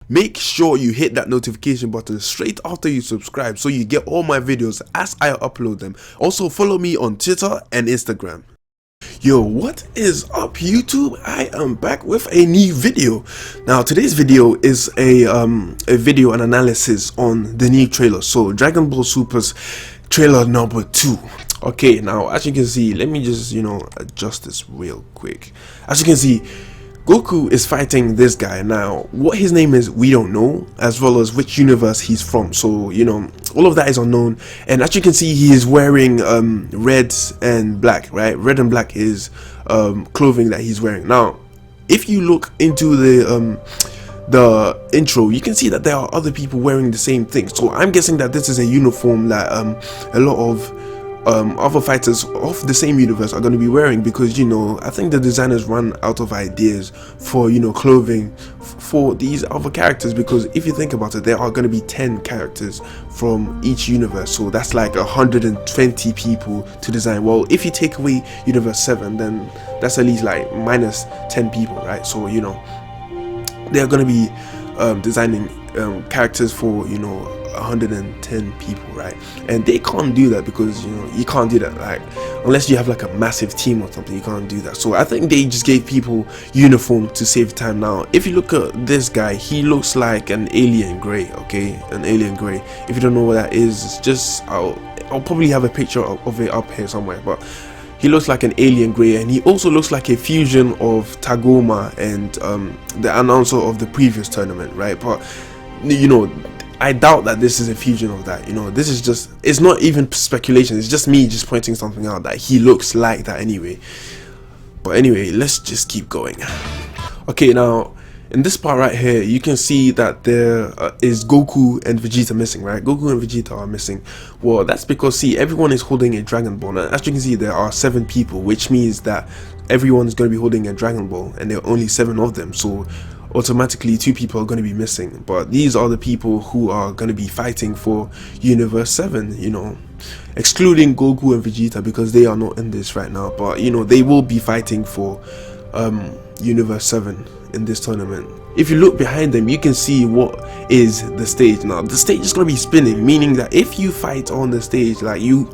make sure you hit that notification button straight after you subscribe so you get all my videos as I upload them. Also follow me on Twitter and Instagram. Yo, what is up YouTube? I am back with a new video. Now today's video is a video and analysis on the new trailer, so Dragon Ball Super's trailer number 2. Okay, now as you can see, let me just adjust this real quick. As you can see, Goku is fighting this guy. Now what his name is we don't know, as well as which universe he's from, so all of that is unknown. And as you can see, he is wearing red and black, right? Red and black is clothing that he's wearing. Now if you look into the intro, you can see that there are other people wearing the same thing, so I'm guessing that this is a uniform that a lot of other fighters of the same universe are going to be wearing, because I think the designers run out of ideas for clothing for these other characters, because if you think about it, there are going to be 10 characters from each universe, so that's like 120 people to design. Well, if you take away universe 7, then that's at least like minus 10 people, right? So they are going to be designing characters for 110 people, right? And they can't do that because you can't do that, like, unless you have like a massive team or something. You can't do that. So I think they just gave people uniform to save time. Now if you look at this guy, he looks like an alien gray. Okay, an alien gray. If you don't know what that is, it's just I'll probably have a picture of it up here somewhere, but he looks like an alien gray, and he also looks like a fusion of Tagoma and the announcer of the previous tournament, right? But I doubt that this is a fusion of that. This is just, it's not even speculation, it's just me just pointing something out that he looks like that anyway. But anyway, let's just keep going. Okay, now in this part right here, you can see that there is Goku and Vegeta missing, right? Goku and Vegeta are missing. Well, that's because, see, everyone is holding a Dragon Ball. Now, as you can see, there are 7 people, which means that everyone's going to be holding a Dragon Ball, and there are only 7 of them. So automatically 2 people are going to be missing, but these are the people who are going to be fighting for universe 7, excluding Goku and Vegeta because they are not in this right now, but they will be fighting for universe 7 in this tournament. If you look behind them, you can see what is the stage. Now the stage is going to be spinning, meaning that if you fight on the stage, like you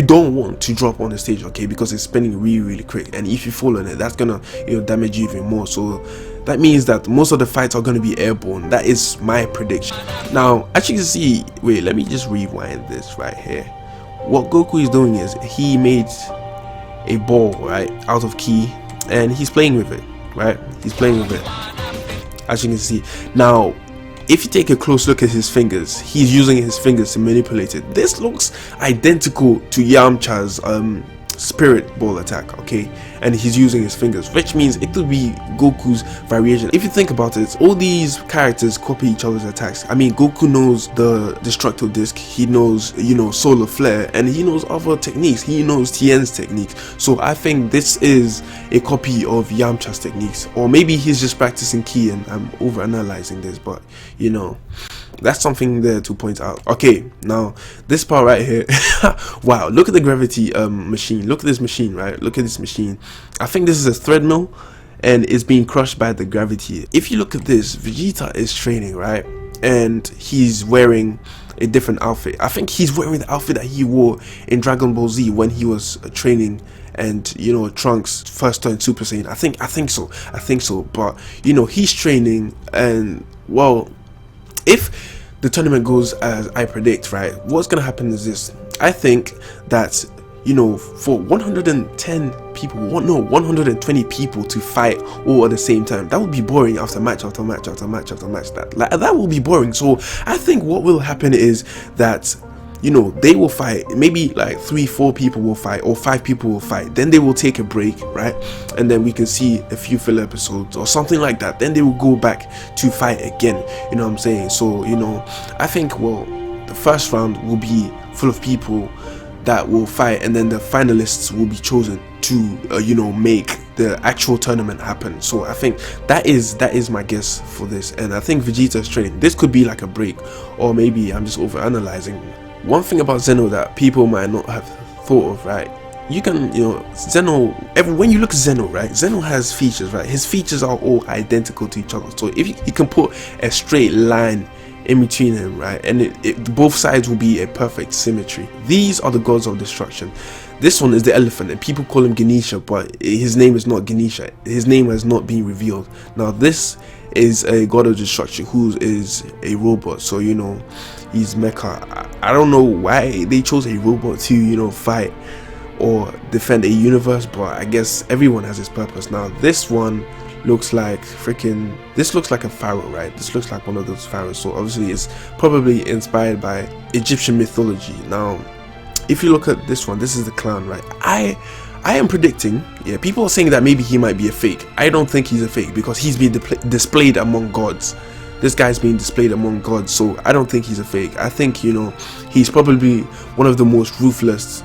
don't want to drop on the stage, okay, because it's spinning really quick, and if you fall on it, that's gonna damage you even more. So that means that most of the fights are going to be airborne. That is my prediction. Now as you can see, wait, let me just rewind this right here. What Goku is doing is he made a ball, right, out of ki, and he's playing with it, right? He's playing with it, as you can see. Now if you take a close look at his fingers, he's using his fingers to manipulate it. This looks identical to Yamcha's spirit ball attack, okay, and he's using his fingers, which means it could be Goku's variation. If you think about it, all these characters copy each other's attacks. I mean, Goku knows the destructive disc, he knows solar flare, and he knows other techniques. He knows Tien's techniques. So I think this is a copy of Yamcha's techniques, or maybe he's just practicing ki, and I'm over analyzing this, but that's something there to point out. Okay, now this part right here, wow, look at the gravity machine. Look at this machine, right? Look at this machine. I think this is a thread mill, and it's being crushed by the gravity. If you look at this, Vegeta is training, right? And he's wearing a different outfit. I think he's wearing the outfit that he wore in Dragon Ball Z when he was training, and Trunks first turned Super Saiyan. I think so. But he's training, and well, if the tournament goes as I predict, right, what's gonna happen is this. I think that for 110 people, 120 people to fight all at the same time, that would be boring after match after match after match after match. That will be boring. So I think what will happen is that they will fight, maybe like 3-4 people will fight, or 5 people will fight, then they will take a break, right, and then we can see a few filler episodes or something like that, then they will go back to fight again, what I'm saying. So I think, well, the first round will be full of people that will fight, and then the finalists will be chosen to make the actual tournament happen. So I think that is my guess for this, and I think Vegeta is training. This could be like a break, or maybe I'm just over analyzing. One thing about Zeno that people might not have thought of, right, you can, Zeno, when you look at Zeno, right, Zeno has features, right, his features are all identical to each other. So if you can put a straight line in between him, right, and both sides will be a perfect symmetry. These are the gods of destruction. This one is the elephant, and people call him Ganesha, but his name is not Ganesha. His name has not been revealed. Now this is a god of destruction who is a robot, so he's mecha. I don't know why they chose a robot to fight or defend a universe, but I guess everyone has his purpose. Now this one looks like this looks like a pharaoh, right? This looks like one of those pharaohs, so obviously it's probably inspired by Egyptian mythology. Now if you look at this one, this is the clown, right? I am predicting, people are saying that maybe he might be a fake. I don't think he's a fake because he's being displayed among gods. This guy's being displayed among gods, so I don't think he's a fake. I think he's probably one of the most ruthless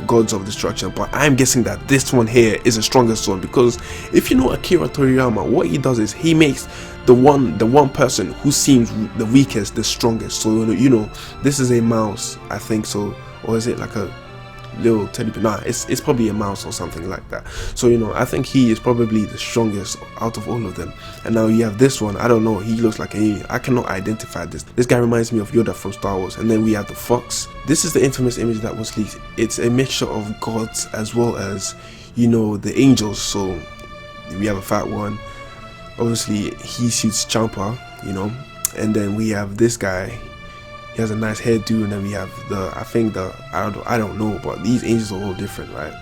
gods of destruction, but I'm guessing that this one here is the strongest one, because if you know Akira Toriyama, what he does is he makes the one person who seems the weakest the strongest. So this is a mouse, I think so, or is it like a little teddy bear? Nah, it's probably a mouse or something like that. So I think he is probably the strongest out of all of them. And now you have this one, I don't know, he looks like an alien. I cannot identify this guy reminds me of Yoda from Star Wars. And then we have the fox. This is the infamous image that was leaked. It's a mixture of gods as well as the angels. So we have a fat one, obviously he suits Champa, and then we have this guy. He has a nice hairdo, and then we have I don't know, but these angels are all different, right?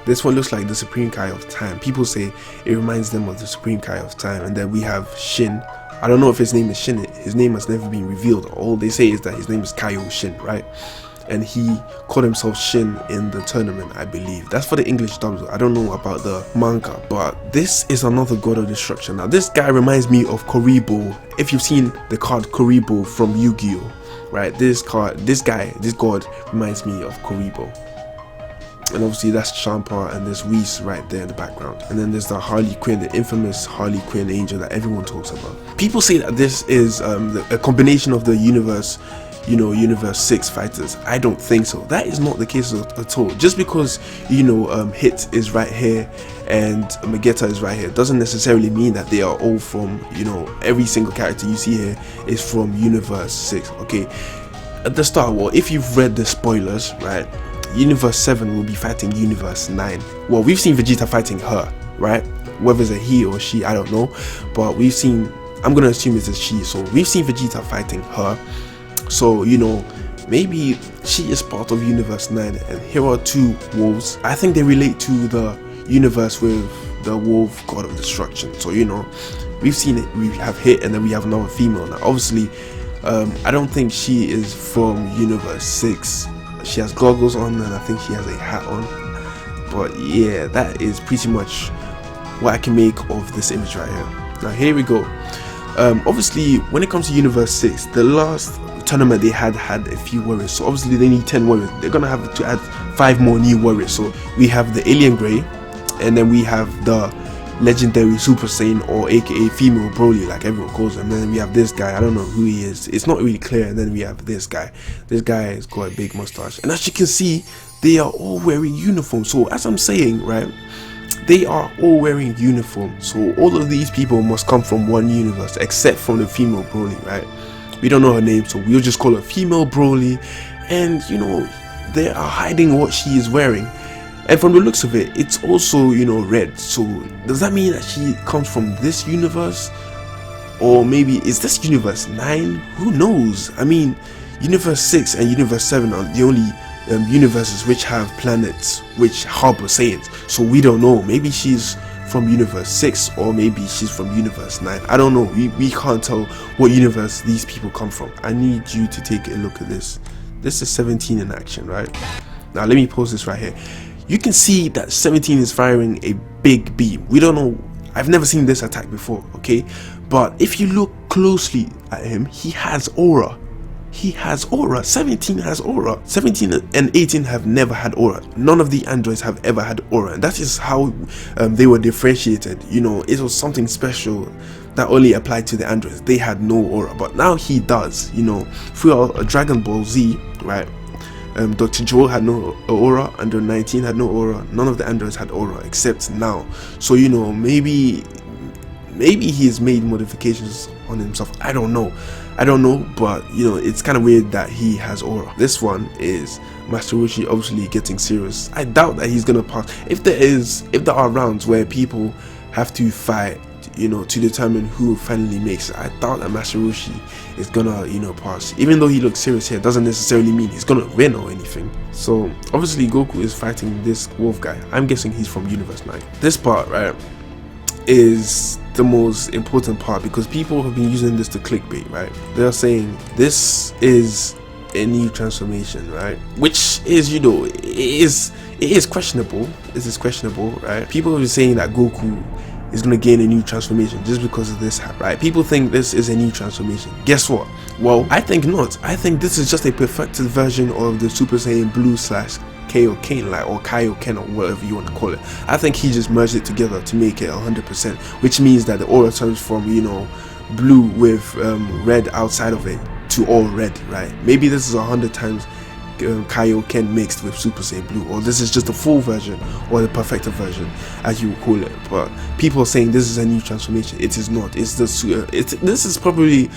This one looks like the Supreme Kai of Time. People say it reminds them of the Supreme Kai of Time. And then we have Shin. I don't know if his name is Shin. His name has never been revealed. All they say is that his name is Kaio Shin, right? And he called himself Shin in the tournament, I believe. That's for the English dubs. I don't know about the manga, but this is another god of destruction. Now this guy reminds me of Kuribo. If you've seen the card Kuribo from Yu-Gi-Oh, right, this god reminds me of Kuribo. And obviously that's Champa, and there's Whis right there in the background. And then there's the Harley Quinn, the infamous Harley Quinn angel that everyone talks about. People say that this is a combination of the universe 6 fighters. I don't think so. That is not the case at all. Just because Hit is right here and Vegeta is right here doesn't necessarily mean that they are all from every single character you see here is from universe 6. Okay, at the start, well, if you've read the spoilers, right, universe 7 will be fighting universe 9. Well, we've seen Vegeta fighting her, right? Whether it's a he or she, I don't know, but I'm gonna assume it's a she. So we've seen Vegeta fighting her. So maybe she is part of universe 9, and here are 2 wolves. I think they relate to the universe with the wolf god of destruction. So we've seen it. We have Hit, and then we have another female. Now obviously I don't think she is from universe 6. She has goggles on, and I think she has a hat on. But yeah, that is pretty much what I can make of this image right here. Now here we go. Obviously when it comes to universe 6, the last tournament they had a few warriors, so obviously they need 10 warriors. They're gonna have to add 5 more new warriors. So we have the alien Grey, and then we have the legendary Super Saiyan, or aka female Broly, like everyone calls him. And then we have this guy, I don't know who he is, it's not really clear. And then we have this guy has got a big mustache, and as you can see, they are all wearing uniforms. So as I'm saying, right, they are all wearing uniforms, so all of these people must come from one universe, except from the female Broly, right? We don't know her name, so we'll just call her female Broly. And they are hiding what she is wearing, and from the looks of it, it's also red. So does that mean that she comes from this universe, or maybe is this universe 9? Who knows? I mean, universe 6 and universe 7 are the only universes which have planets which harbor Saiyans, so we don't know. Maybe she's from universe 6, or maybe she's from universe 9. I don't know. We can't tell what universe these people come from. I need you to take a look at this. This is 17 in action, right? Now let me pause this right here. You can see that 17 is firing a big beam. We don't know, I've never seen this attack before, okay? But if you look closely at him, he has aura. He has aura. 17 has aura. 17 and 18 have never had aura. None of the androids have ever had aura, and that is how they were differentiated. It was something special that only applied to the androids. They had no aura, but now he does. Throughout Dragon Ball Z, right, Dr. Joe had no aura, Android 19 had no aura, none of the androids had aura except now. So you know, maybe he's made modifications on himself. I don't know, but you know, it's kind of weird that he has aura. This one is Master Roshi obviously getting serious. I doubt that he's gonna pass. If there are rounds where people have to fight, you know, to determine who finally makes it, I doubt that Master Roshi is gonna, you know, pass. Even though he looks serious here, doesn't necessarily mean he's gonna win or anything. So obviously Goku is fighting this wolf guy. I'm guessing he's from Universe 9. This part, right, is the most important part because people have been using this to clickbait, right? They're saying this is a new transformation, right? Which is, you know, it is questionable. This is questionable, right? People have been saying that Goku is going to gain a new transformation just because of this, right? People think this is a new transformation. Guess what? Well, I think not. I think this is just a perfected version of the Super Saiyan Blue / Kaioken, like, or Kaioken, or whatever you want to call it. I think he just merged it together to make it 100%, which means that the aura turns from, you know, blue with red outside of it to all red, right? Maybe this is 100 times Kaioken mixed with Super Saiyan Blue, or this is just the full version or the perfected version, as you would call it. But people are saying this is a new transformation. It is not. It's the this is probably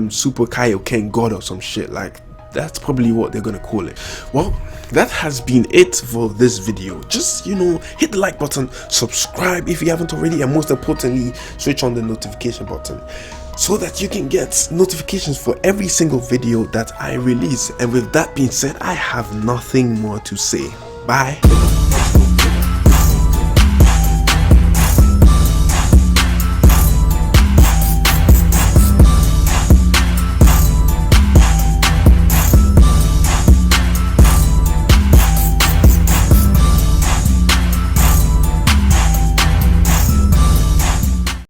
Super Kaioken God or some shit. Like, that's probably what they're gonna call it. Well, that has been it for this video. Just, you know, hit the like button, subscribe if you haven't already, and most importantly, switch on the notification button so that you can get notifications for every single video that I release. And with that being said, I have nothing more to say. Bye.